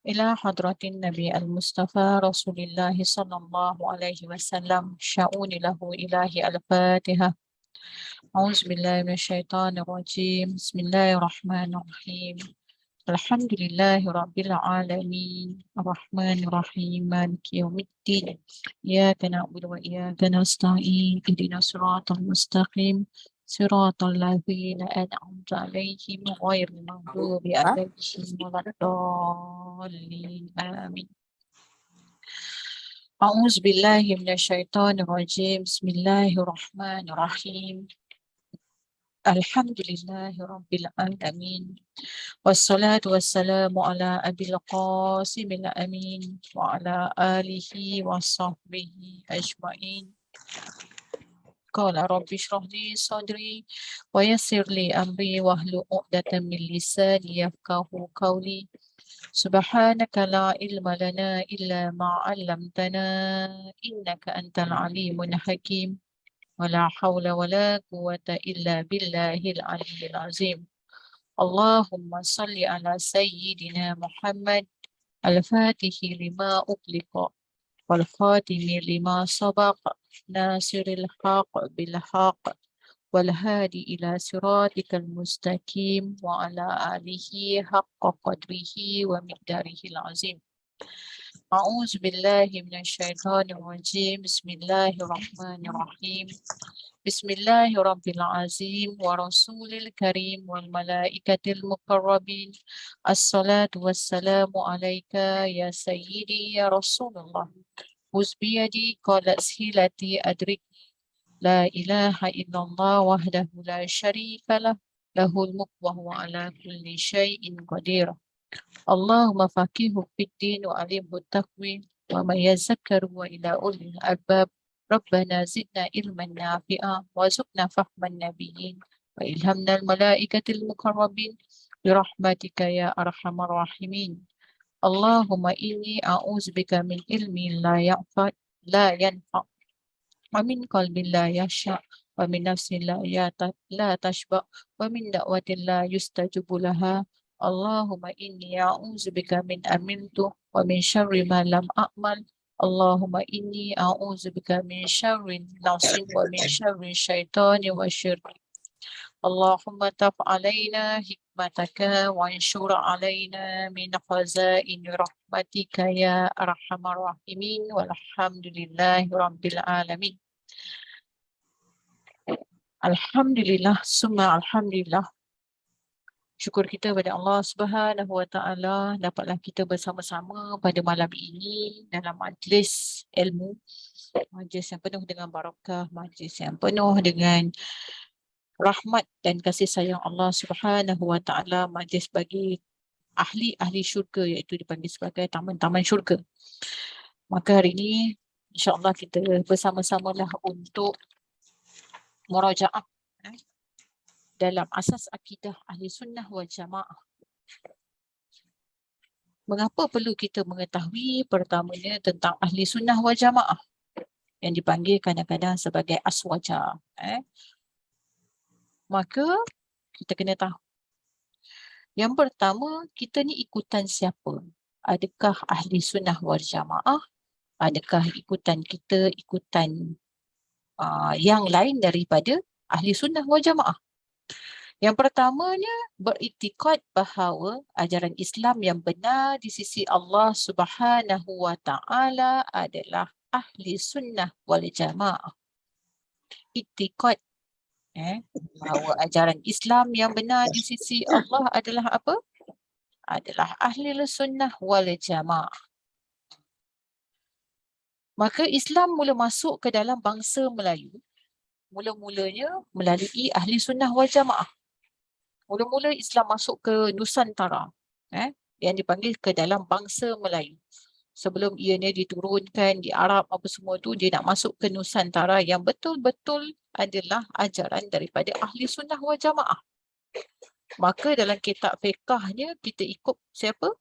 إلى حضرة النبي المصطفى رسول الله صلى الله عليه وسلم شؤون له إلهي الفاتحة. أعوذ بالله من الشيطان الرجيم. بسم الله الرحمن الرحيم. الحمد لله رب العالمين الرحمن الرحيم مالك يوم الدين إياك نعبد وإياك نستعين اهدنا الصراط المستقيم صراط الذين أنعمت عليهم غير المغضوب عليهم ولا الضالين آمين. أعوذ بالله من الشيطان الرجيم. بسم الله الرحمن الرحيم. الحمد لله رب العالمين والصلاة والسلام على أبي القاسم الأمين وعلى آله وصحبه أجمعين. قال رب اشرح لي صدري ويسر لي أمري واحلل عقدة من لساني يفقهوا قولي. سبحانك لا علم لنا إلا ما علمتنا إنك أنت العليم الحكيم ولا حول ولا قوة إلا بالله العلي العظيم. اللهم صل على سيدنا محمد الفاتح لما أغلق والخاتم لما سبق ناصر الحق بالحق والهادي إلى صراطك المستقيم وعلى آله حق قدره ومقداره العظيم. أعوذ بالله من الشيطان الرجيم. بسم الله الرحمن الرحيم. بسم الله رب العظيم ورسول الكريم والملائكة المقربين. الصلاة والسلام عليك يا سيدي يا رسول الله. خذ بيدي قالت سهلتي أدرك لا إله إلا الله وحده لا شريك له له الملك وهو على كل شيء قدير. اللهم فقهه في الدين وعلمه التقويم وما يذكر وإلى أولي الألباب. ربنا زدنا علما نافعا وارزقنا فهم النبيين وإلهمنا الملائكة المقربين برحمتك يا أرحم الراحمين. اللهم إني أعوذ بك من علم لا ينفع ومن قلب لا يخشع ومن نفس لا تشبع ومن دعوة لا يستجب لها. اللهم إني أعوذ بك من أمنت ومن شر ما لم أعمل. اللهم إني أعوذ بك من شر النفس ومن شر الشيطان والشرك. اللهم تف علينا حكمتك وانشر علينا من خزائن رحمتك يا أرحم الراحمين والحمد لله رب العالمين. Alhamdulillah, summa alhamdulillah. Syukur kita pada Allah Subhanahu Wa Taala dapatlah kita bersama-sama pada malam ini dalam majlis ilmu, majlis yang penuh dengan barakah, majlis yang penuh dengan rahmat dan kasih sayang Allah Subhanahu Wa Taala, majlis bagi ahli-ahli syurga, iaitu dipanggil sebagai taman-taman syurga. Maka hari ini insya-Allah kita bersama-samalah untuk murajaah dalam asas akidah ahli sunnah wal jamaah. Mengapa perlu kita mengetahui pertamanya tentang ahli sunnah wal jamaah yang dipanggil kadang-kadang sebagai aswaja? Maka kita kena tahu. Yang pertama, kita ni ikutan siapa? Adakah ahli sunnah wal jamaah? Adakah ikutan yang lain daripada ahli sunnah wal jamaah? Yang pertamanya, beriktikad bahawa ajaran Islam yang benar di sisi Allah Subhanahu Wa Taala adalah ahli sunnah wal jamaah. Iktikad bahawa ajaran Islam yang benar di sisi Allah adalah apa? Adalah ahli sunnah wal jamaah. Maka Islam mula masuk ke dalam bangsa Melayu, mula-mulanya melalui ahli sunnah wal jamaah. Mula-mula Islam masuk ke Nusantara, yang dipanggil ke dalam bangsa Melayu. Sebelum ianya diturunkan di Arab apa semua tu, dia nak masuk ke Nusantara yang betul-betul adalah ajaran daripada ahli sunnah wal jamaah. Maka dalam kitab fiqahnya kita ikut siapa?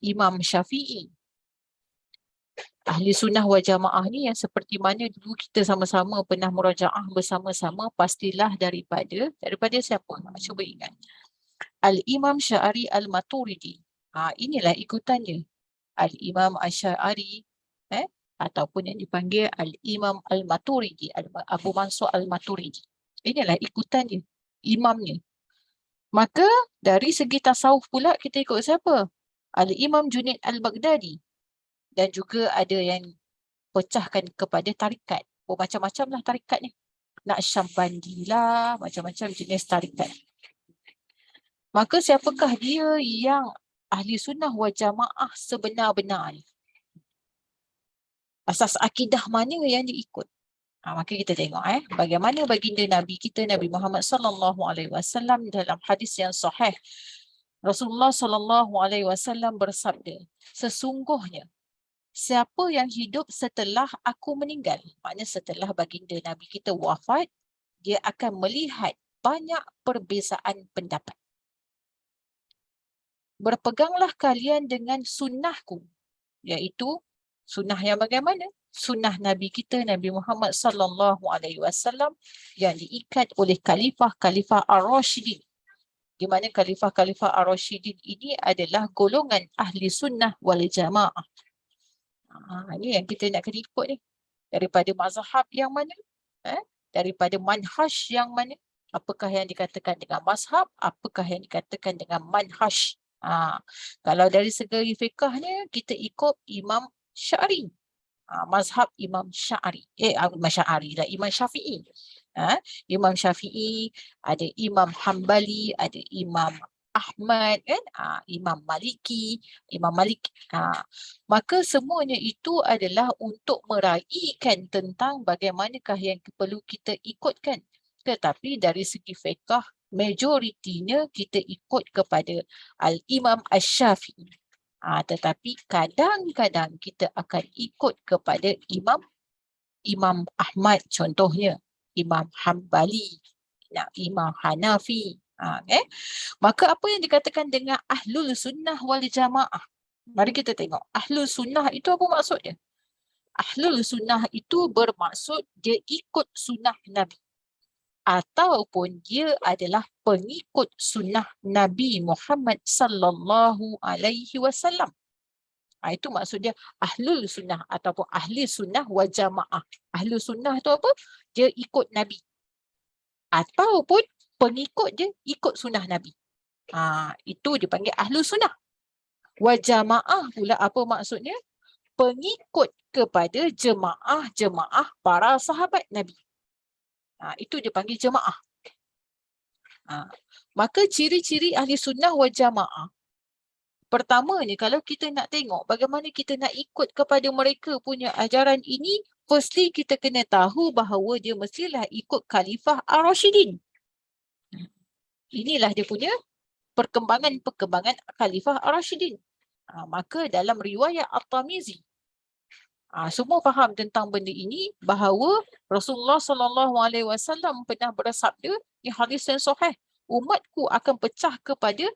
Imam Syafi'i. Ahli sunnah wal jamaah ni yang seperti mana dulu kita sama-sama pernah murajaah bersama-sama, pastilah daripada siapa? Cuba ingat. Al-Imam Sya'ari Al-Maturidi. Inilah ikutannya. Al-Imam Asy'ari, ataupun yang dipanggil Al-Imam Al-Maturidi, Abu Mansur Al-Maturidi. Inilah ikutannya, imamnya. Maka dari segi tasawuf pula kita ikut siapa? Al-Imam Junaid Al-Baghdadi. Dan juga ada yang pecahkan kepada tarikat. Macam-macam lah tarikat ni. Naqsyabandi lah, macam-macam jenis tarikat. Maka siapakah dia yang ahli sunnah wal jamaah sebenar-benarnya? Asas akidah mana yang diikut? Maka kita tengok bagaimana baginda Nabi kita Nabi Muhammad sallallahu alaihi wasallam dalam hadis yang sahih. Rasulullah sallallahu alaihi wasallam bersabda, sesungguhnya siapa yang hidup setelah aku meninggal, maknanya setelah baginda Nabi kita wafat, dia akan melihat banyak perbezaan pendapat. Berpeganglah kalian dengan sunnahku, iaitu sunnah yang bagaimana? Sunnah Nabi kita Nabi Muhammad sallallahu alaihi wasallam yang diikat oleh khalifah-khalifah Ar-Rasyidin. Di mana khalifah-khalifah Ar-Rasyidin ini adalah golongan ahli sunnah wal jamaah. Ini yang kita nak kena ikut ni. Daripada mazhab yang mana? Daripada manhaj yang mana? Apakah yang dikatakan dengan mazhab? Apakah yang dikatakan dengan manhaj? Kalau dari segi fiqahnya, kita ikut Imam Sya'ri. Mazhab Imam Sya'ri. Imam Syafi'i. Imam Syafi'i, ada Imam Hambali, ada Imam Ahmad, kan? Imam Maliki, Imam Malik. Maka semuanya itu adalah untuk meraihkan tentang bagaimanakah yang perlu kita ikutkan. Tetapi dari segi fiqah, majoritinya kita ikut kepada Al-Imam Asy-Syafi'i. Tetapi kadang-kadang kita akan ikut kepada Imam Ahmad contohnya, Imam Hambali, Imam Hanafi. Maka apa yang dikatakan dengan Ahlul Sunnah wal Jamaah? Mari kita tengok. Ahlul Sunnah itu apa maksudnya? Ahlul Sunnah itu bermaksud dia ikut sunnah Nabi. Ataupun dia adalah pengikut sunnah Nabi Muhammad sallallahu alaihi wasallam. Itu maksud dia ahlul sunnah ataupun ahli sunnah wal jamaah. Ahlul sunnah tu apa? Dia ikut Nabi. Ataupun pengikut dia ikut sunnah Nabi. Itu dipanggil ahlul sunnah. Wal jamaah pula apa maksudnya? Pengikut kepada jemaah-jemaah para sahabat Nabi. Itu dipanggil jemaah. Maka ciri-ciri ahli sunnah wal jamaah. Pertamanya, kalau kita nak tengok bagaimana kita nak ikut kepada mereka punya ajaran ini, firstly kita kena tahu bahawa dia mestilah ikut Khalifah Ar-Rasyidin. Inilah dia punya perkembangan Khalifah Ar-Rasyidin. Maka dalam riwayat At-Tirmizi, semua faham tentang benda ini, bahawa Rasulullah SAW pernah bersabda di hadis yang sahih, umatku akan pecah kepada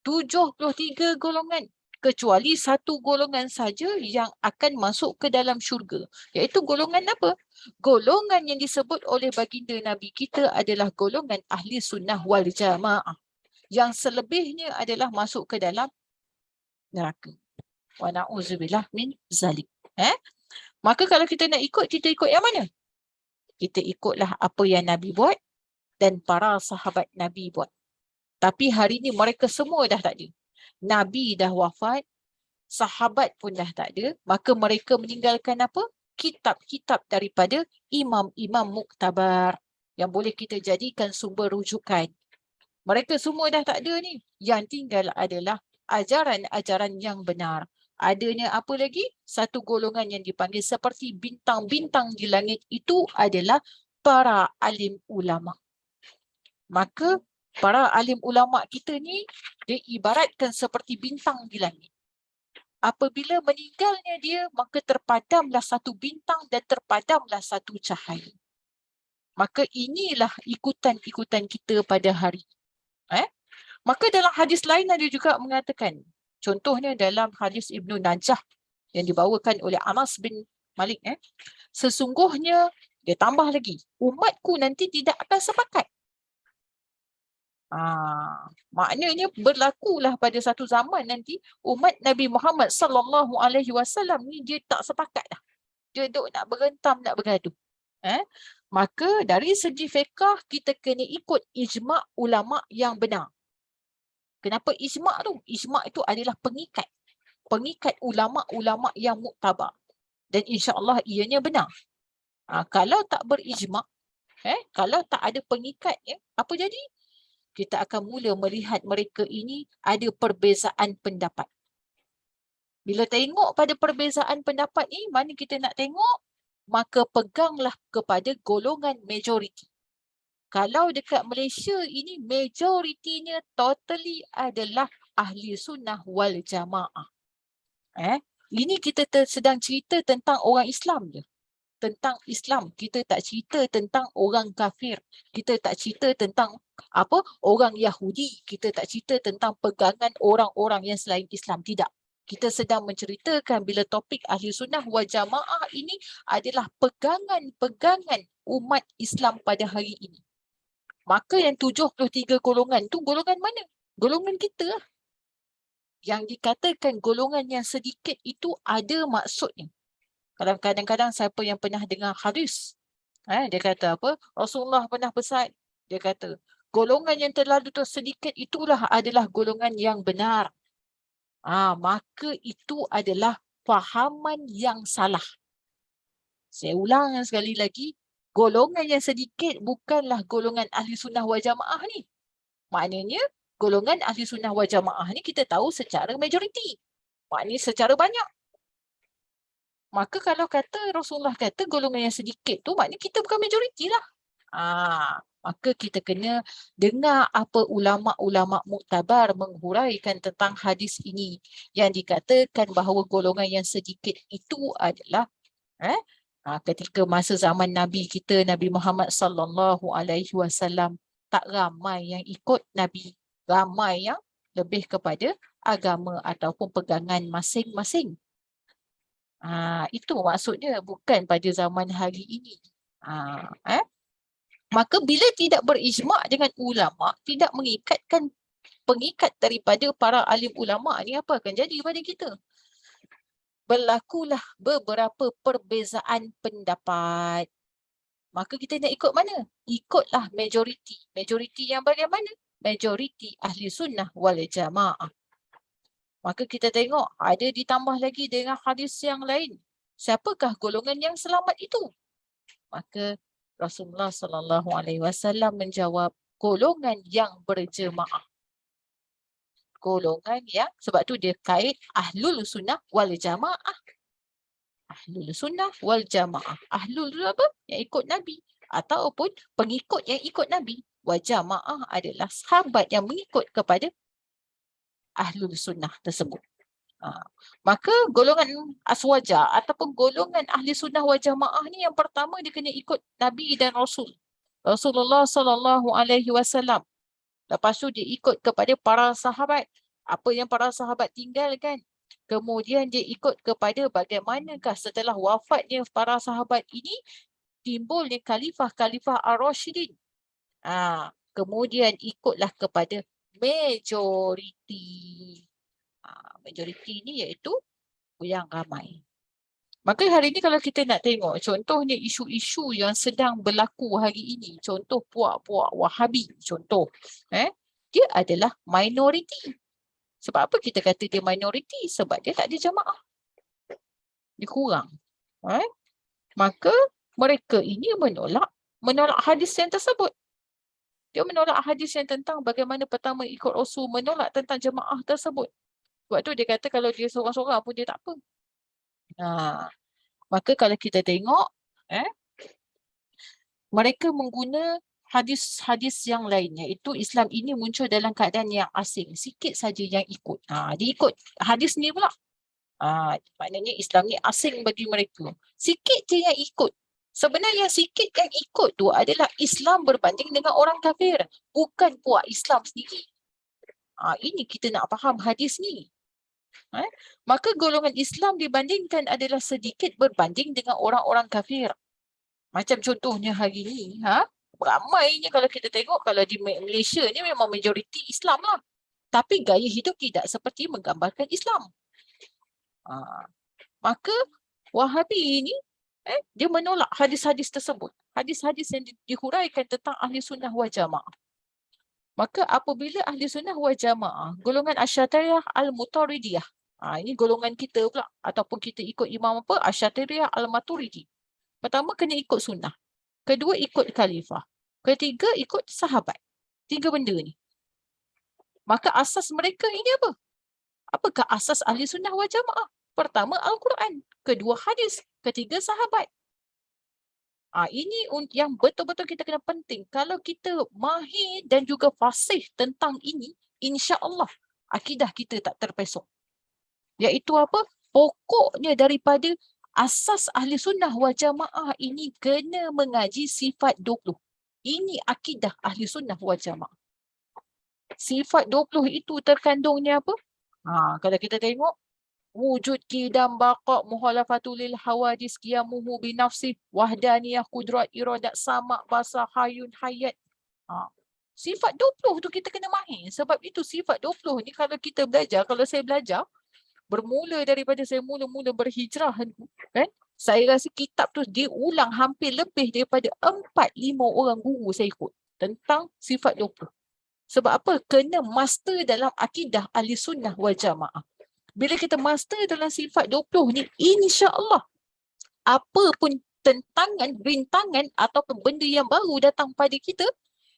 73 golongan, kecuali satu golongan saja yang akan masuk ke dalam syurga. Iaitu golongan apa? Golongan yang disebut oleh baginda Nabi kita adalah golongan ahli sunnah wal jamaah. Yang selebihnya adalah masuk ke dalam neraka. Wa na'udzubillah min zalik. Maka kalau kita nak ikut, kita ikut yang mana? Kita ikutlah apa yang Nabi buat dan para sahabat Nabi buat. Tapi hari ini mereka semua dah tak ada. Nabi dah wafat, sahabat pun dah tak ada. Maka mereka meninggalkan apa? Kitab-kitab daripada imam-imam muktabar yang boleh kita jadikan sumber rujukan. Mereka semua dah tak ada ni. Yang tinggal adalah ajaran-ajaran yang benar. Adanya apa lagi? Satu golongan yang dipanggil seperti bintang-bintang di langit itu adalah para alim ulama. Maka para alim ulama kita ni dia ibaratkan seperti bintang di langit. Apabila meninggalnya dia, maka terpadamlah satu bintang dan terpadamlah satu cahaya. Maka inilah ikutan-ikutan kita pada hari. Maka dalam hadis lain ada juga mengatakan, contohnya dalam hadis Ibnu Najah yang dibawakan oleh Anas bin Malik, sesungguhnya dia tambah lagi, umatku nanti tidak akan sepakat. Maknanya berlakulah pada satu zaman nanti umat Nabi Muhammad sallallahu alaihi wasallam ni dia tak sepakat dah. Dia duk nak berentam, nak bergaduh. Maka dari segi fiqh kita kena ikut ijma' ulama' yang benar. Kenapa ijma' tu? Ijma' itu adalah pengikat. Pengikat ulama'-ulama' yang muktabar. Dan insya-Allah ianya benar. Kalau tak berijma', kalau tak ada pengikatnya, apa jadi? Kita akan mula melihat mereka ini ada perbezaan pendapat. Bila tengok pada perbezaan pendapat ni, mana kita nak tengok? Maka peganglah kepada golongan majoriti. Kalau dekat Malaysia ini, majoritinya totally adalah ahli sunnah wal jamaah. Ini kita sedang cerita tentang orang Islam je. Tentang Islam. Kita tak cerita tentang orang kafir. Kita tak cerita tentang orang Yahudi. Kita tak cerita tentang pegangan orang-orang yang selain Islam. Tidak. Kita sedang menceritakan bila topik ahli sunnah wal jamaah ini adalah pegangan-pegangan umat Islam pada hari ini. Maka yang 73 golongan tu golongan mana? Golongan kita lah. Yang dikatakan golongan yang sedikit itu ada maksudnya. Kalau kadang-kadang siapa yang pernah dengar hadis, dia kata apa? Rasulullah pernah pesan, dia kata, golongan yang terlalu sedikit itulah adalah golongan yang benar. Maka itu adalah fahaman yang salah. Saya ulang sekali lagi, golongan yang sedikit bukanlah golongan ahli sunnah wal jamaah ni. Maknanya, golongan ahli sunnah wal jamaah ni kita tahu secara majoriti. Maknanya secara banyak. Maka kalau kata Rasulullah kata golongan yang sedikit tu, maknanya kita bukan majoriti lah. Maka kita kena dengar apa ulama'-ulama' muktabar menghuraikan tentang hadis ini. Yang dikatakan bahawa golongan yang sedikit itu adalah ketika masa zaman Nabi kita, Nabi Muhammad sallallahu alaihi wasallam, tak ramai yang ikut Nabi. Ramai yang lebih kepada agama ataupun pegangan masing-masing. Itu maksudnya, bukan pada zaman hari ini. Maka bila tidak berijma' dengan ulama', tidak mengikatkan pengikat daripada para alim ulama' ni, apa akan jadi pada kita? Berlakulah beberapa perbezaan pendapat. Maka kita nak ikut mana? Ikutlah majoriti. Majoriti yang bagaimana? Majoriti ahli sunnah wal jamaah. Maka kita tengok ada ditambah lagi dengan hadis yang lain. Siapakah golongan yang selamat itu? Maka Rasulullah sallallahu alaihi wasallam menjawab, golongan yang berjemaah. Golongan yang, sebab tu dia kait ahlul sunnah wal jamaah. Ahlul sunnah wal jamaah. Ahlul tu apa? Yang ikut Nabi. Ataupun pengikut yang ikut Nabi. Wal jamaah adalah sahabat yang mengikut kepada ahlul sunnah tersebut. Maka golongan aswaja ataupun golongan ahli sunnah wal jamaah ni, yang pertama dia kena ikut Nabi dan Rasul. Rasulullah sallallahu alaihi wasallam. Lepas tu dia ikut kepada para sahabat. Apa yang para sahabat tinggalkan. Kemudian dia ikut kepada bagaimanakah setelah wafatnya para sahabat ini timbulnya khalifah-khalifah ar-Rasyidin. Kemudian ikutlah kepada majoriti. Majoriti ni iaitu yang ramai. Maka hari ini kalau kita nak tengok contohnya isu-isu yang sedang berlaku hari ini, contoh puak-puak Wahabi, contoh, dia adalah minoriti. Sebab apa kita kata dia minoriti? Sebab dia tak ada jamaah. Dia kurang. Maka mereka ini menolak hadis yang tersebut. Dia menolak hadis yang tentang bagaimana pertama ikut Rasul, menolak tentang jemaah tersebut. Sebab tu dia kata kalau dia seorang-seorang pun dia tak apa. Maka kalau kita tengok, mereka mengguna hadis-hadis yang lainnya. Itu Islam ini muncul dalam keadaan yang asing. Sikit saja yang ikut. Dia ikut hadis ni pula. Maknanya Islam ni asing bagi mereka. Sikit je yang ikut. Sebenarnya sikit yang ikut tu adalah Islam berbanding dengan orang kafir. Bukan puak Islam sendiri. Ini kita nak faham hadis ni. Maka golongan Islam dibandingkan adalah sedikit berbanding dengan orang-orang kafir. Macam contohnya hari ni, Ramainya kalau kita tengok, kalau di Malaysia ni memang majoriti Islam lah. Tapi gaya hidup tidak seperti menggambarkan Islam. Maka Wahabi ini dia menolak hadis-hadis tersebut. Hadis-hadis yang dihuraikan tentang ahli sunnah wal jamaah. Maka apabila ahli sunnah wal jamaah, golongan Asy'ariyah Al-Maturidiyah, ini golongan kita pula, ataupun kita ikut imam apa? Asy'ariyah Al-Maturidi. Pertama, kena ikut sunnah. Kedua, ikut khalifah. Ketiga, ikut sahabat. 3 benda ni. Maka asas mereka ini apa? Apakah asas ahli sunnah wal jamaah? Pertama, Al-Quran. Kedua, hadis. Ketiga, sahabat. Ini yang betul-betul kita kena penting. Kalau kita mahir dan juga fasih tentang ini, insya-Allah akidah kita tak terpesong. Iaitu apa? Pokoknya daripada asas ahli sunnah wal jamaah ini kena mengaji sifat 20. Ini akidah ahli sunnah wal jamaah. Sifat 20 itu terkandungnya apa? Kalau kita tengok, wujud qidam baqa muhalafatul lil hawadis qiyamuhu binafsi wahdaniyah kudrat iradat sama basa hayun hayat. Sifat 20 tu kita kena mahir. Sebab itu sifat 20 ni kalau kita belajar, kalau saya belajar, bermula daripada saya mula-mula berhijrah kan, saya rasa kitab tu diulang hampir lebih daripada 4-5 orang guru saya ikut tentang sifat 20. Sebab apa? Kena master dalam akidah ahli sunnah wal jamaah. Bila kita master dalam sifat 20 ni, insya-Allah apa pun tentangan, rintangan ataupun benda yang baru datang pada kita,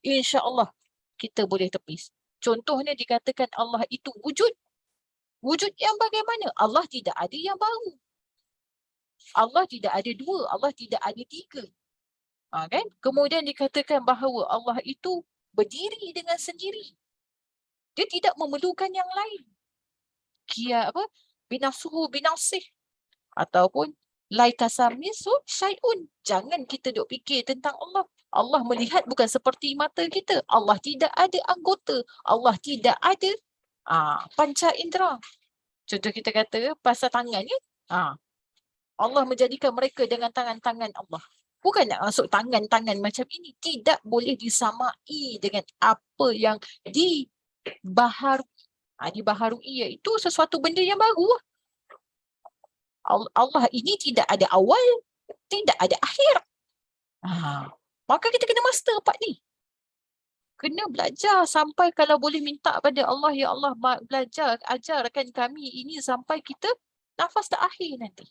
insya-Allah kita boleh tepis. Contohnya dikatakan Allah itu wujud. Wujud yang bagaimana? Allah tidak ada yang baru. Allah tidak ada 2, Allah tidak ada 3. Kan? Kemudian dikatakan bahawa Allah itu berdiri dengan sendiri. Dia tidak memerlukan yang lain. Binafsuhu binafsih. Ataupun laikasamisu syai'un. Jangan kita duk fikir tentang Allah. Allah melihat bukan seperti mata kita. Allah tidak ada anggota. Allah tidak ada panca indera. Contoh kita kata pasal tangan ni. Allah menjadikan mereka dengan tangan-tangan Allah. Bukan nak masuk tangan-tangan macam ini. Tidak boleh disamai dengan apa yang dibaharui. Dibaharui iaitu sesuatu benda yang baru. Allah ini tidak ada awal, tidak ada akhir. Maka kita kena master part ni. Kena belajar sampai kalau boleh minta pada Allah, ya Allah belajar, ajarkan kami ini sampai kita nafas terakhir nanti.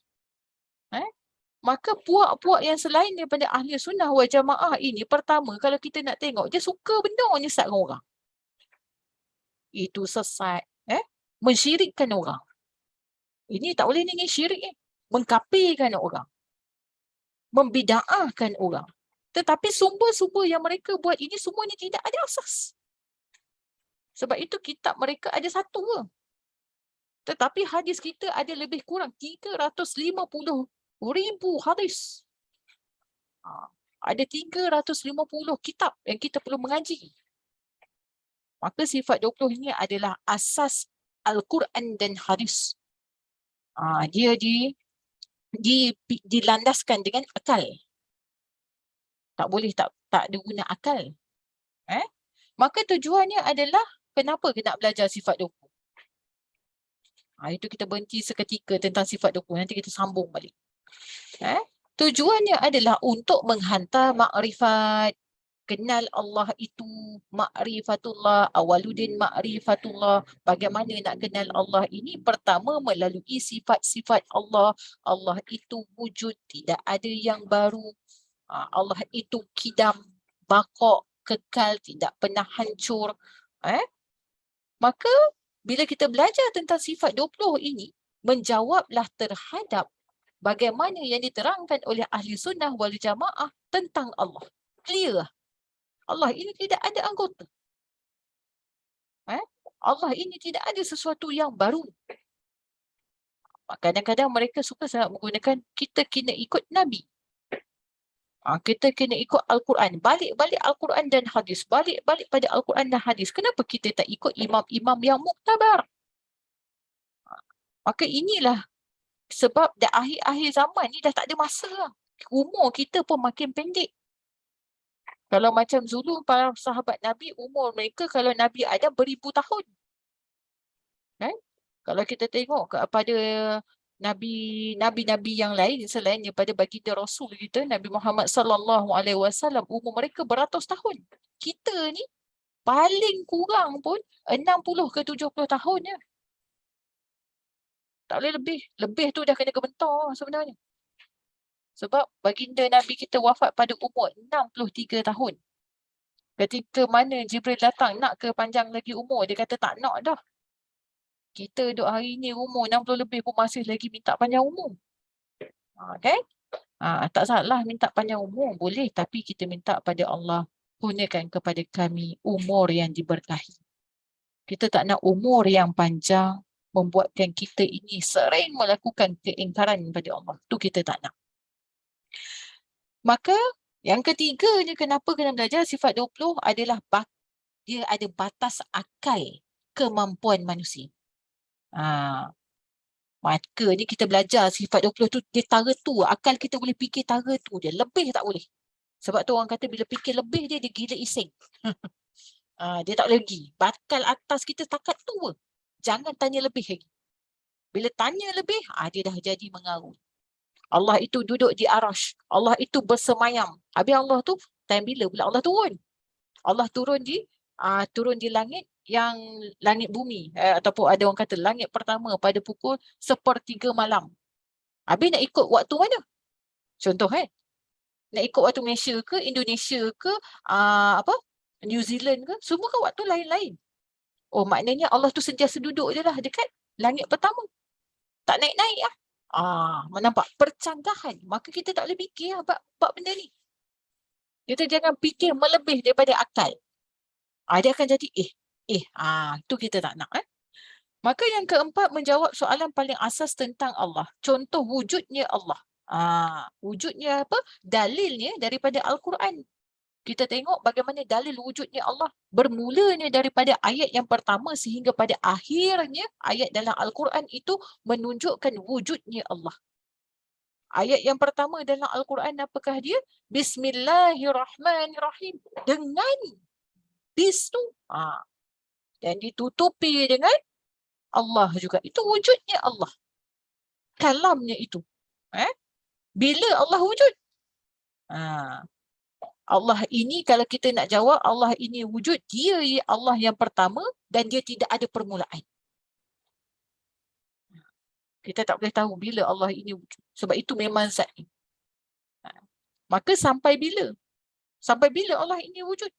Maka puak-puak yang selain daripada ahli sunnah wal jamaah ini, pertama kalau kita nak tengok, dia suka benda menyesatkan orang. Itu sesat. Mensyirikkan orang. Ini tak boleh ni syirik. Mengkafirkan orang. Membida'ahkan orang. Tetapi sumber-sumber yang mereka buat ini semua ni tidak ada asas. Sebab itu kitab mereka ada satu ke. Tetapi hadis kita ada lebih kurang 350,000 hadis. Ada 350 kitab yang kita perlu mengaji. Maka sifat 20 ini adalah asas Al-Quran dan hadis. Dia dilandaskan dengan akal. Tak boleh tak ada guna akal. Maka tujuannya adalah kenapa kita nak belajar sifat 20? Itu kita berhenti seketika tentang sifat 20. Nanti kita sambung balik. Tujuannya adalah untuk menghantar makrifat. Kenal Allah itu ma'rifatullah, awaludin ma'rifatullah. Bagaimana nak kenal Allah ini? Pertama, melalui sifat-sifat Allah. Allah itu wujud, tidak ada yang baru. Allah itu qidam, baqa, kekal, tidak pernah hancur. Maka bila kita belajar tentang sifat 20 ini, menjawablah terhadap bagaimana yang diterangkan oleh ahli sunnah wal jamaah tentang Allah. Clear lah. Allah ini tidak ada anggota. Allah ini tidak ada sesuatu yang baru. Kadang-kadang mereka suka sangat menggunakan kita kena ikut Nabi. Kita kena ikut Al-Quran. Balik-balik Al-Quran dan hadis. Balik-balik pada Al-Quran dan hadis. Kenapa kita tak ikut imam-imam yang muktabar? Maka inilah sebab dah akhir-akhir zaman ni dah tak ada masa lah. Umur kita pun makin pendek. Kalau macam Zulu, para sahabat Nabi, umur mereka kalau Nabi ada beribu tahun. Kan? Kalau kita tengok kepada nabi-nabi yang lain selain daripada baginda Rasul kita, Nabi Muhammad sallallahu alaihi wasallam, umur mereka beratus tahun. Kita ni paling kurang pun 60 ke 70 tahun je. Tak boleh lebih. Lebih tu dah kena gementar sebenarnya. Sebab baginda Nabi kita wafat pada umur 63 tahun. Ketika mana Jibril datang nak ke panjang lagi umur, dia kata tak nak dah. Kita duk hari ni umur 60 lebih pun masih lagi minta panjang umur. Okay? Tak salah minta panjang umur, boleh. Tapi kita minta pada Allah, kurniakan kepada kami umur yang diberkahi. Kita tak nak umur yang panjang membuatkan kita ini sering melakukan keingkaran pada Allah. Itu kita tak nak. Maka yang ketiganya kenapa kena belajar sifat 20 adalah dia ada batas akal kemampuan manusia. Maka ni kita belajar sifat 20 tu, dia tara tu. Akal kita boleh fikir tara tu dia. Lebih tak boleh. Sebab tu orang kata bila fikir lebih dia gila ising. Dia tak boleh pergi. Bakal atas kita takat tu. Jangan tanya lebih lagi. Bila tanya lebih, dia dah jadi mengarut. Allah itu duduk di arash. Allah itu bersemayam. Habis Allah tu, time bila pula Allah turun? Allah turun di langit yang langit bumi. Ataupun ada orang kata langit pertama pada pukul 1:03 malam. Habis nak ikut waktu mana? Contoh nak ikut waktu Malaysia ke, Indonesia ke, New Zealand ke, semua kan waktu lain-lain. Oh, maknanya Allah tu sentiasa duduk je lah dekat langit pertama. Tak naik-naik lah. Menampak percanggahan. Maka kita tak boleh fikir lah bab benda ni. Kita jangan fikir melebih daripada akal. Dia akan jadi itu kita tak nak. Maka yang keempat, menjawab soalan paling asas tentang Allah. Contoh wujudnya Allah. Wujudnya apa? Dalilnya daripada Al-Quran. Kita tengok bagaimana dalil wujudnya Allah. Bermulanya daripada ayat yang pertama sehingga pada akhirnya ayat dalam Al-Quran itu menunjukkan wujudnya Allah. Ayat yang pertama dalam Al-Quran apakah dia? Bismillahirrahmanirrahim. Dengan bis tu. Dan ditutupi dengan Allah juga. Itu wujudnya Allah. Kalamnya itu. Bila Allah wujud? Allah ini kalau kita nak jawab Allah ini wujud, dia Allah yang pertama dan dia tidak ada permulaan. Kita tak boleh tahu bila Allah ini wujud. Sebab itu memang zat ini. Maka sampai bila? Sampai bila Allah ini wujud?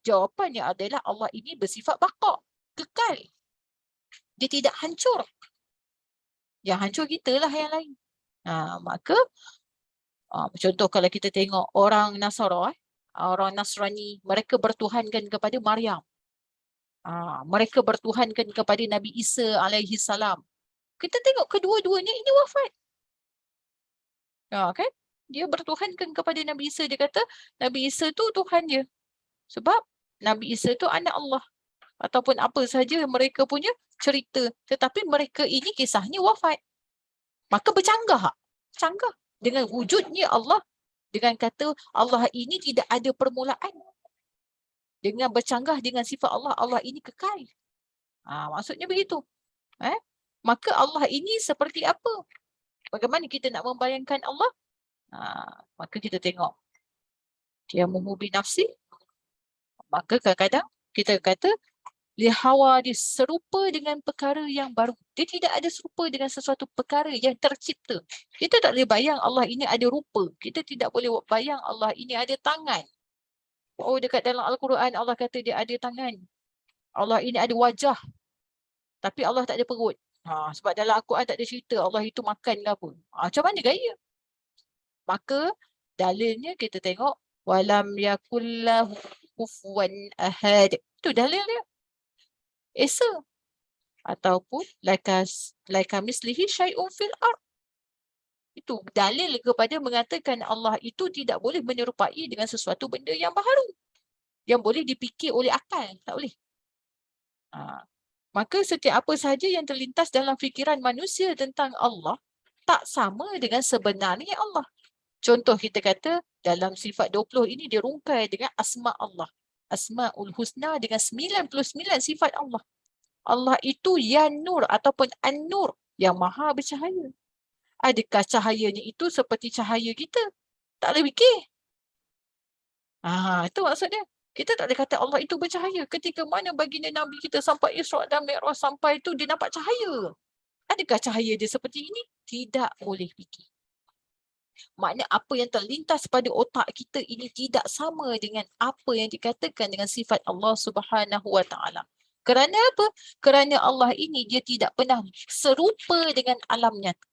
Jawapannya adalah Allah ini bersifat baqa, kekal. Dia tidak hancur. Yang hancur kita lah yang lain. Maka contoh kalau kita tengok orang Nasara, orang Nasrani, mereka bertuhankan kepada Maryam. Mereka bertuhankan kepada Nabi Isa alaihi salam. Kita tengok kedua-duanya ini wafat. Kan? Dia bertuhankan kepada Nabi Isa. Dia kata Nabi Isa tu Tuhan dia. Sebab Nabi Isa tu anak Allah. Ataupun apa sahaja mereka punya cerita. Tetapi mereka ini kisahnya wafat. Maka bercanggah. Canggah dengan wujudnya Allah. Dengan kata Allah ini tidak ada permulaan. Dengan bercanggah dengan sifat Allah, Allah ini kekal. Maksudnya begitu. Maka Allah ini seperti apa? Bagaimana kita nak membayangkan Allah? Maka kita tengok. Dia memubi nafsi. Maka kadang-kadang kita kata, lihawa dia serupa dengan perkara yang baru. Dia tidak ada serupa dengan sesuatu perkara yang tercipta. Kita tak boleh bayang Allah ini ada rupa. Kita tidak boleh bayang Allah ini ada tangan. Oh, dekat dalam Al-Quran Allah kata dia ada tangan. Allah ini ada wajah. Tapi Allah tak ada perut. Sebab dalam Al-Quran tak ada cerita Allah itu makan ke apa. Macam mana gaya? Maka dalilnya kita tengok. Walam yakullahu kufuwan ahad. Itu dalil dia. Esa. Ataupun laika mislihi syai'un fil ard. Itu dalil kepada mengatakan Allah itu tidak boleh menyerupai dengan sesuatu benda yang baharu. Yang boleh dipikir oleh akal. Tak boleh. Maka setiap apa sahaja yang terlintas dalam fikiran manusia tentang Allah tak sama dengan sebenarnya Allah. Contoh kita kata Dalam sifat 20 ini dia rungkai dengan asma Allah. Asmaul Husna dengan 99 sifat Allah. Allah itu Ya Nur ataupun An-Nur, yang maha bercahaya. Adakah cahayanya itu seperti cahaya kita? Tak boleh fikir. Itu maksudnya. Kita tak boleh kata Allah itu bercahaya. Ketika mana baginda Nabi kita sampai Isra' dan Mi'raj, sampai itu dia nampak cahaya. Adakah cahaya dia seperti ini? Tidak boleh fikir. Maknanya apa yang terlintas pada otak kita ini tidak sama dengan apa yang dikatakan dengan sifat Allah Subhanahu Wa Taala. Kerana apa? Kerana Allah ini dia tidak pernah serupa dengan alam nyata.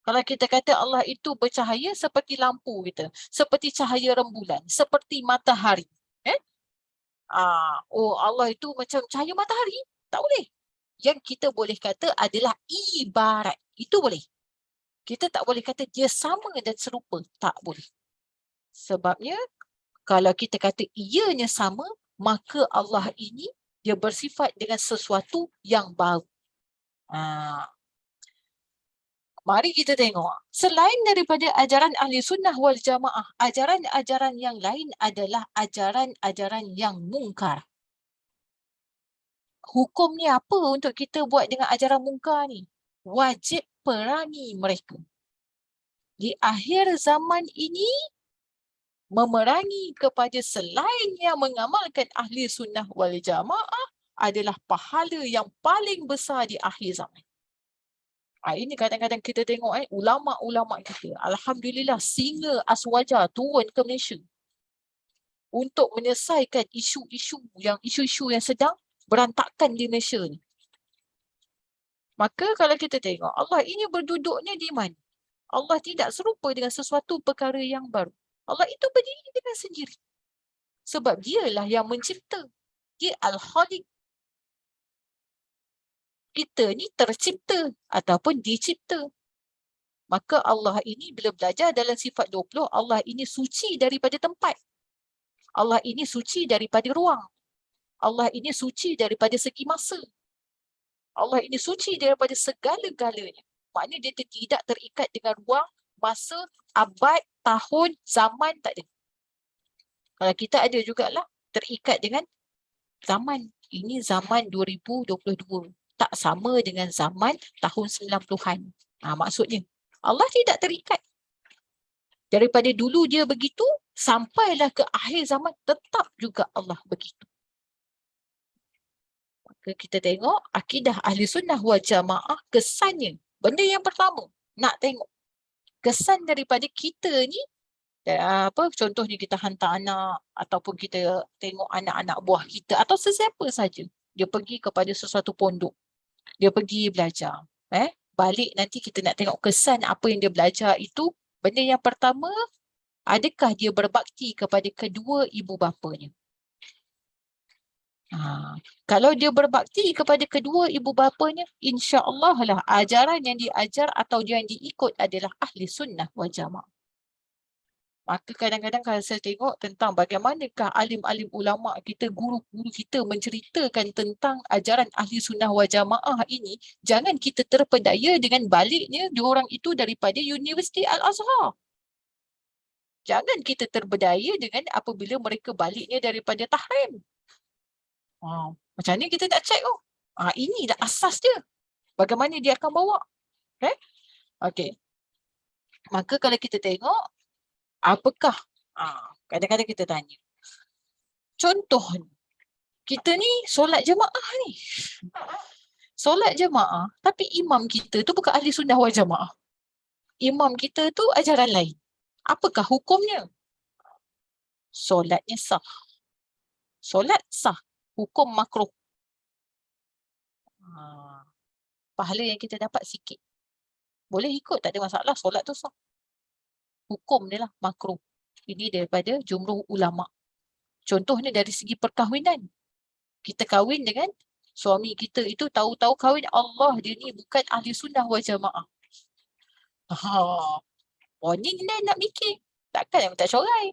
Kalau kita kata Allah itu bercahaya seperti lampu kita, seperti cahaya rembulan, seperti matahari. Allah itu macam cahaya matahari. Tak boleh. Yang kita boleh kata adalah ibarat. Itu boleh. Kita tak boleh kata dia sama dan serupa. Tak boleh. Sebabnya, kalau kita kata ianya sama, maka Allah ini dia bersifat dengan sesuatu yang baru. Mari kita tengok. Selain daripada ajaran Ahli Sunnah wal Jamaah, ajaran-ajaran yang lain adalah ajaran-ajaran yang mungkar. Hukum ni apa untuk kita buat dengan ajaran mungkar ni? Wajib perangi mereka. Di akhir zaman ini, memerangi kepada selain yang mengamalkan Ahli Sunnah wal Jamaah adalah pahala yang paling besar di akhir zaman. Ini kadang-kadang kita tengok ulama-ulama kita, alhamdulillah, singa aswaja turun ke Malaysia untuk menyelesaikan isu-isu yang sedang berantakan di Malaysia ni. Maka kalau kita tengok, Allah ini berduduknya di mana? Allah tidak serupa dengan sesuatu perkara yang baru. Allah itu berdiri dengan sendiri. Sebab dialah yang mencipta. Dia Al-Khaliq. Kita ni tercipta ataupun dicipta. Maka Allah ini bila belajar dalam sifat 20, Allah ini suci daripada tempat. Allah ini suci daripada ruang. Allah ini suci daripada segi masa. Allah ini suci daripada segala-galanya. Maknanya dia tidak terikat dengan ruang, masa, abad, tahun, zaman, tak ada. Kalau kita ada jugalah terikat dengan zaman. Ini zaman 2022. Tak sama dengan zaman tahun 90-an. Maksudnya, Allah tidak terikat. Daripada dulu dia begitu, sampailah ke akhir zaman, tetap juga Allah begitu. Maka kita tengok akidah Ahli Sunnah wal Jamaah, kesannya. Benda yang pertama, nak tengok. Kesan daripada kita ni, contohnya kita hantar anak, ataupun kita tengok anak-anak buah kita, atau sesiapa saja. Dia pergi kepada sesuatu pondok. Dia pergi belajar. Balik nanti kita nak tengok kesan apa yang dia belajar itu. Benda yang pertama, adakah dia berbakti kepada kedua ibu bapanya? Kalau dia berbakti kepada kedua ibu bapanya, insya-Allah lah ajaran yang diajar atau yang diikut adalah Ahli Sunnah wal Jamaah. Maka kadang-kadang kalau saya tengok tentang bagaimanakah alim-alim ulama kita, guru-guru kita menceritakan tentang ajaran Ahli Sunnah wal Jamaah ini, jangan kita terpedaya dengan baliknya diorang itu daripada Universiti Al-Azhar. Jangan kita terpedaya dengan apabila mereka baliknya daripada Tahrim. Macam ni kita nak check ini dah asas dia. Bagaimana dia akan bawa. Okey. Maka kalau kita tengok, apakah, kadang-kadang kita tanya. Contoh, kita ni solat jemaah ni. Solat jemaah, tapi imam kita tu bukan Ahli Sunnah wal Jamaah. Imam kita tu ajaran lain. Apakah hukumnya? Solatnya sah. Solat sah. Hukum makruh. Pahala yang kita dapat sikit. Boleh ikut, tak ada masalah. Solat tu sah. Hukum dia lah makruh. Ini daripada jumhur ulama. Contohnya dari segi perkahwinan. Kita kahwin dengan suami kita itu, tahu-tahu kahwin Allah dia ni bukan Ahli Sunnah wal Jamaah. Ni nak mikir. Takkan yang tak corai.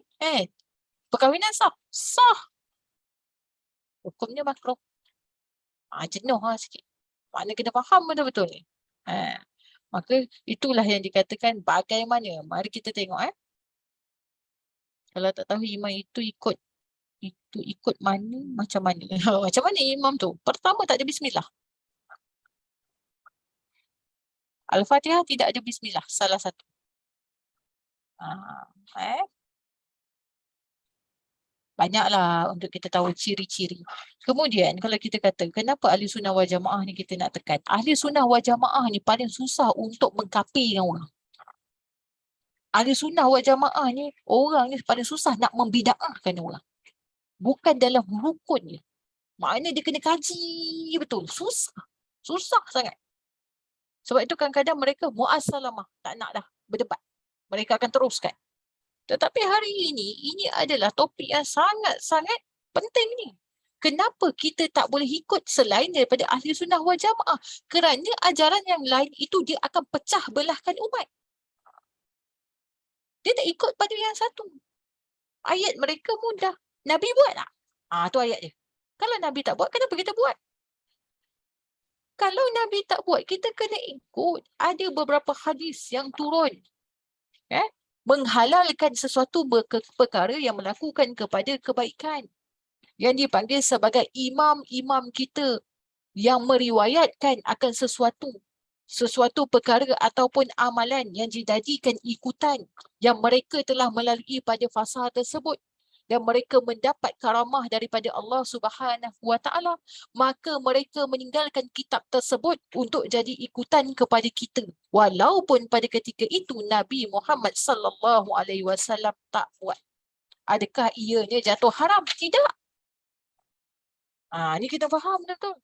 Perkahwinan sah. Sah. Hukumnya makruh. Jenuh sikit. Makna kena faham betul-betul ni. Maka itulah yang dikatakan bagaimana. Mari kita tengok. Kalau tak tahu imam itu ikut mana, macam mana. Macam mana imam tu? Pertama tak ada bismillah. Al-Fatihah tidak ada bismillah, salah satu. Ah, eh? Banyaklah untuk kita tahu ciri-ciri. Kemudian kalau kita kata kenapa ahli sunnah wal jamaah ni kita nak tekan. Ahli sunnah wal jamaah ni paling susah untuk mengkafirkan orang. Ahli sunnah wal jamaah ni orang ni paling susah nak membida'ahkan orang. Bukan dalam rukun je. Maknanya dia kena kaji betul. Susah. Susah sangat. Sebab itu kadang-kadang mereka mu'assalamah. Tak nak dah berdebat. Mereka akan teruskan. Tetapi hari ini adalah topik yang sangat-sangat penting ni. Kenapa kita tak boleh ikut selain daripada ahli sunnah wal jamaah? Kerana ajaran yang lain itu dia akan pecah belahkan umat. Dia tak ikut pada yang satu. Ayat mereka mudah. Nabi buat tak? Tu ayat dia. Kalau Nabi tak buat, kenapa kita buat? Kalau Nabi tak buat, kita kena ikut. Ada beberapa hadis yang turun. Menghalalkan sesuatu perkara yang melakukan kepada kebaikan. Yang dipanggil sebagai imam-imam kita yang meriwayatkan akan sesuatu perkara ataupun amalan yang dijadikan ikutan yang mereka telah melalui pada fasa tersebut dan mereka mendapat karamah daripada Allah Subhanahu wa taala, maka mereka meninggalkan kitab tersebut untuk jadi ikutan kepada kita walaupun pada ketika itu Nabi Muhammad sallallahu alaihi wasallam tak buat. Adakah ianya jatuh haram? Tidak. Ni kita faham betul.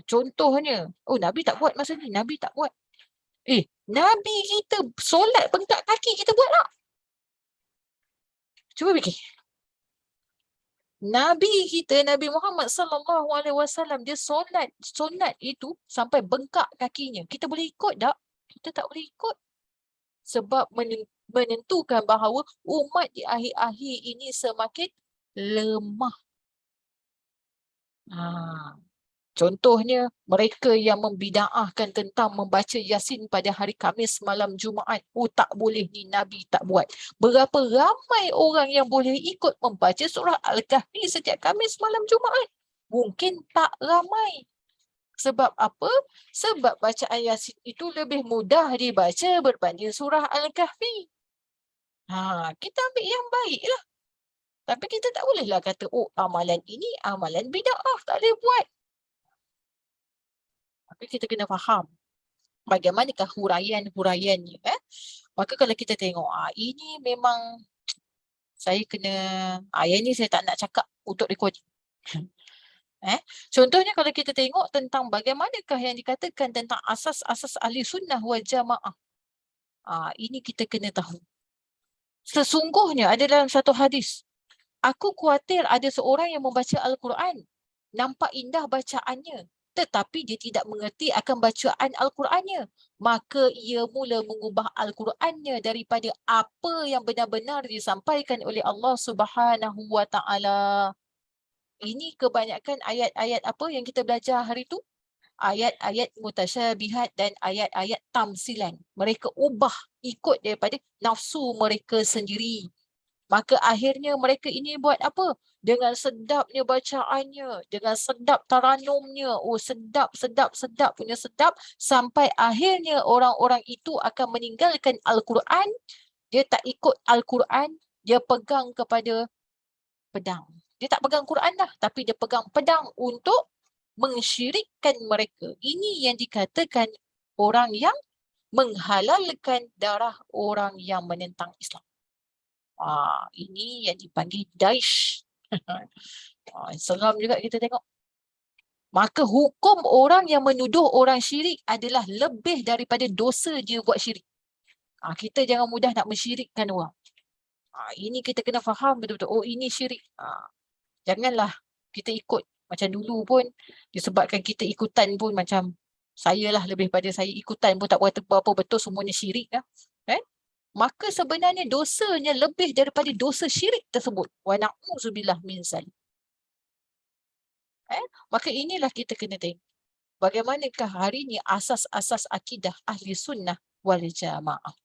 Contohnya, Nabi tak buat masa ni, Nabi tak buat. Nabi kita solat bengkak kaki, kita buat tak? Cuba fikir. Nabi kita, Nabi Muhammad sallallahu alaihi wasallam, dia solat itu sampai bengkak kakinya. Kita boleh ikut tak? Kita tak boleh ikut. Sebab menentukan bahawa umat di akhir-akhir ini semakin lemah. Contohnya, mereka yang membida'ahkan tentang membaca Yasin pada hari Khamis malam Jumaat. Tak boleh ni, Nabi tak buat. Berapa ramai orang yang boleh ikut membaca surah Al-Kahfi setiap Khamis malam Jumaat? Mungkin tak ramai. Sebab apa? Sebab bacaan Yasin itu lebih mudah dibaca berbanding surah Al-Kahfi. Kita ambil yang baik lah. Tapi kita tak bolehlah kata, amalan ini amalan bida'ah, tak boleh buat. Tapi kita kena faham bagaimanakah huraian-huraiannya. Maka kalau kita tengok, ini memang saya kena, yang ni saya tak nak cakap untuk recording. Contohnya kalau kita tengok tentang bagaimanakah yang dikatakan tentang asas-asas ahli sunnah wal jamaah. Ini kita kena tahu. Sesungguhnya ada dalam satu hadis, aku khawatir ada seorang yang membaca Al-Quran, nampak indah bacaannya, tetapi dia tidak mengerti akan bacaan Al-Qurannya. Maka ia mula mengubah Al-Qurannya daripada apa yang benar-benar disampaikan oleh Allah Subhanahu wa taala. Ini kebanyakan ayat-ayat apa yang kita belajar hari itu? Ayat-ayat mutasyabihat dan ayat-ayat tamsilan. Mereka ubah ikut daripada nafsu mereka sendiri. Maka akhirnya mereka ini buat apa? Dengan sedapnya bacaannya, dengan sedap taranumnya, sedap punya sedap, sampai akhirnya orang-orang itu akan meninggalkan Al-Quran. Dia tak ikut Al-Quran, dia pegang kepada pedang. Dia tak pegang Quran dah, tapi dia pegang pedang untuk mensyirikkan mereka. Ini yang dikatakan orang yang menghalalkan darah orang yang menentang Islam. Ini yang dipanggil Daesh. Seram juga kita tengok. Maka hukum orang yang menuduh orang syirik adalah lebih daripada dosa dia buat syirik. Kita jangan mudah nak mensyirikkan orang. Ini kita kena faham betul-betul. Ini syirik. Janganlah kita ikut. Macam dulu pun, disebabkan kita ikutan pun macam, saya lah lebih pada saya ikutan pun tak berapa betul semuanya syirik lah. Maka sebenarnya dosanya lebih daripada dosa syirik tersebut. Wa na'udzubillah min zalik. Maka inilah kita kena tengok. Bagaimanakah hari ini asas-asas akidah ahli sunnah wal jamaah.